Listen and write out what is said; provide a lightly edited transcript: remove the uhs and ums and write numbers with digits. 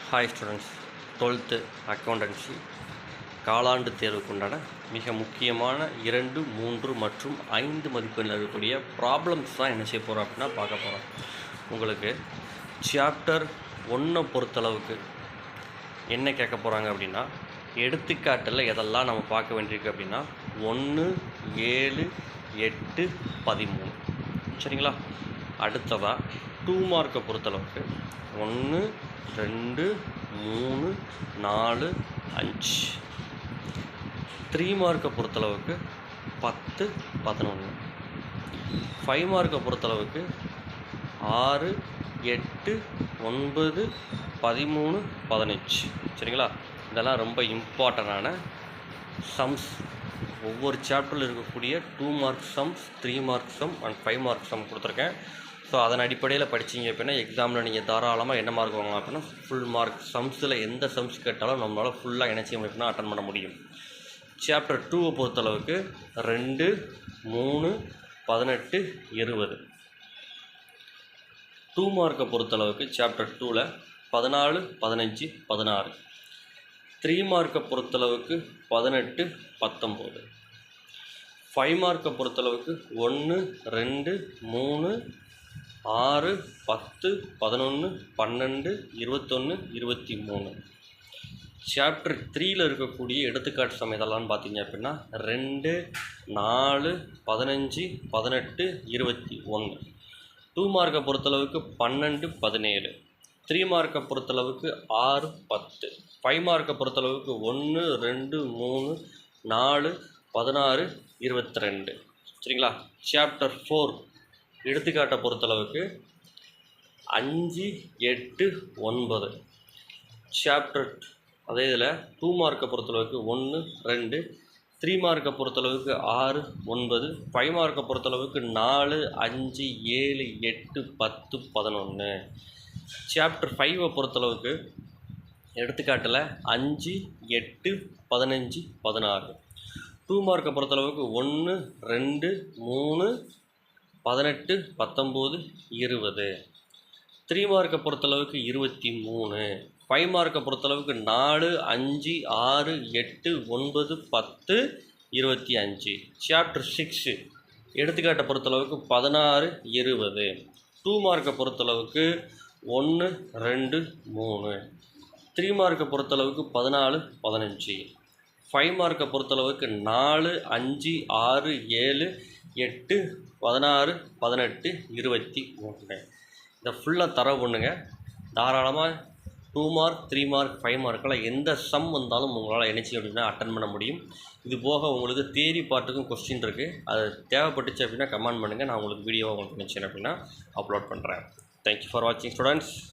Hi students, 12th accountancy காலாண்டு தேர்வுக்குண்டான மிக முக்கியமான 2, 3 மற்றும் 5 மதிப்பெண்ணில் இருக்கக்கூடிய ப்ராப்ளம்ஸ் தான் என்ன செய்ய போகிறோம் அப்படின்னா பார்க்க போகிறோம். உங்களுக்கு சாப்டர் 1 பொறுத்தளவுக்கு என்ன கேட்க போகிறாங்க அப்படின்னா, எடுத்துக்காட்டில் எதெல்லாம் நம்ம பார்க்க வேண்டியிருக்கு அப்படின்னா 1, 7, 8, 13. சரிங்களா? அடுத்ததாக 2 மார்க்கை பொறுத்தளவுக்கு 1, 2, 3, 4, 5. 3 மார்க்கை பொறுத்தளவுக்கு 10, 11. 5 மார்க்கை பொறுத்தளவுக்கு 6, 8, 9, 13, 15. சரிங்களா? இதெல்லாம் ரொம்ப இம்பார்ட்டண்டான சம்ஸ். ஒவ்வொரு சாப்டரில் இருக்கக்கூடிய 2 mark sums, 3 mark some and 5 mark some கொடுத்துருக்கேன். ஸோ அதன் அடிப்படையில் படிச்சிங்க அப்படின்னா எக்ஸாமில் நீங்கள் தாராளமாக என்ன மார்க் வாங்கலாம் அப்படின்னா ஃபுல் மார்க். சம்ஸில் எந்த சம்ஸ் கேட்டாலும் நம்மளால் ஃபுல்லாக என்ன செய்ய முடியும்னா அட்டன் பண்ண முடியும். சாப்டர் 2 பொறுத்தளவுக்கு 2, 3, 18, 20. 2 மார்க்கை பொறுத்தளவுக்கு சாப்டர் 2ல் 14, 15, 16. 3 மார்க்கை பொறுத்தளவுக்கு 18, 19. 5 மார்க்கை பொறுத்தளவுக்கு 1, 2, 3, 6, 10, 11, 12, 21, 23. சாப்டர் 3ல் இருக்கக்கூடிய எடுத்துக்காட்டு சம் இதெல்லாம் பார்த்தீங்க அப்படின்னா 2, 4, 15, 18, 21. 2 மார்க்கை பொறுத்தளவுக்கு 12, 17. 3 மார்க்கை பொறுத்தளவுக்கு 6, 10. 5 மார்க்கை பொறுத்தளவுக்கு 1, 2, 3, 4, 16, 22. சரிங்களா? சாப்டர் 4 எடுத்துக்காட்டை பொறுத்தளவுக்கு 5, 8, 9. சாப்டர் அதே இதில் 2 மார்க்கை பொறுத்தளவுக்கு 1, 2. 3 மார்க்கை பொறுத்தளவுக்கு 6, 9. 5 மார்க்கை பொறுத்தளவுக்கு 4, 5, 7, 8, 10, 11. சாப்டர் 5 பொறுத்தளவுக்கு எடுத்துக்காட்டில் 5, 8, 15, 16. 2 மார்க்கை பொறுத்தளவுக்கு 1, 2, 3, 18, 19, 20. 3 மார்க்கை பொறுத்தளவுக்கு 23. 5 மார்க்கை பொறுத்தளவுக்கு 4, 5, 6, 8, 9, 10, 25. சாப்டர் 6 எடுத்துக்காட்டை பொறுத்தளவுக்கு 16, 20. 2 மார்க்கை பொறுத்தளவுக்கு 1, 2, 3. 3 மார்க்கை பொறுத்தளவுக்கு 14, 15. 5 மார்க்கை பொறுத்தளவுக்கு 4, 5, 6, 7, 8, 16, 18, 21. இதை ஃபுல்லாக தரவு பண்ணுங்க. தாராளமாக 2 மார்க், 3 மார்க், 5 மார்க்கெல்லாம் எந்த சம் வந்தாலும் உங்களால் என்ன செய்ய அப்படின்னா அட்டன் பண்ண முடியும். இது போக உங்களுக்கு தியரி பார்ட்டுக்கும் கொஸ்டின் இருக்குது. அது தேவைப்பட்டுச்சு அப்படின்னா கமெண்ட் பண்ணுங்கள். நான் உங்களுக்கு வீடியோவை உங்களுக்கு நினச்சேன் அப்படின்னா அப்லோட் பண்ணுறேன். தேங்க்யூ ஃபார் வாட்சிங் ஸ்டூடெண்ட்ஸ்.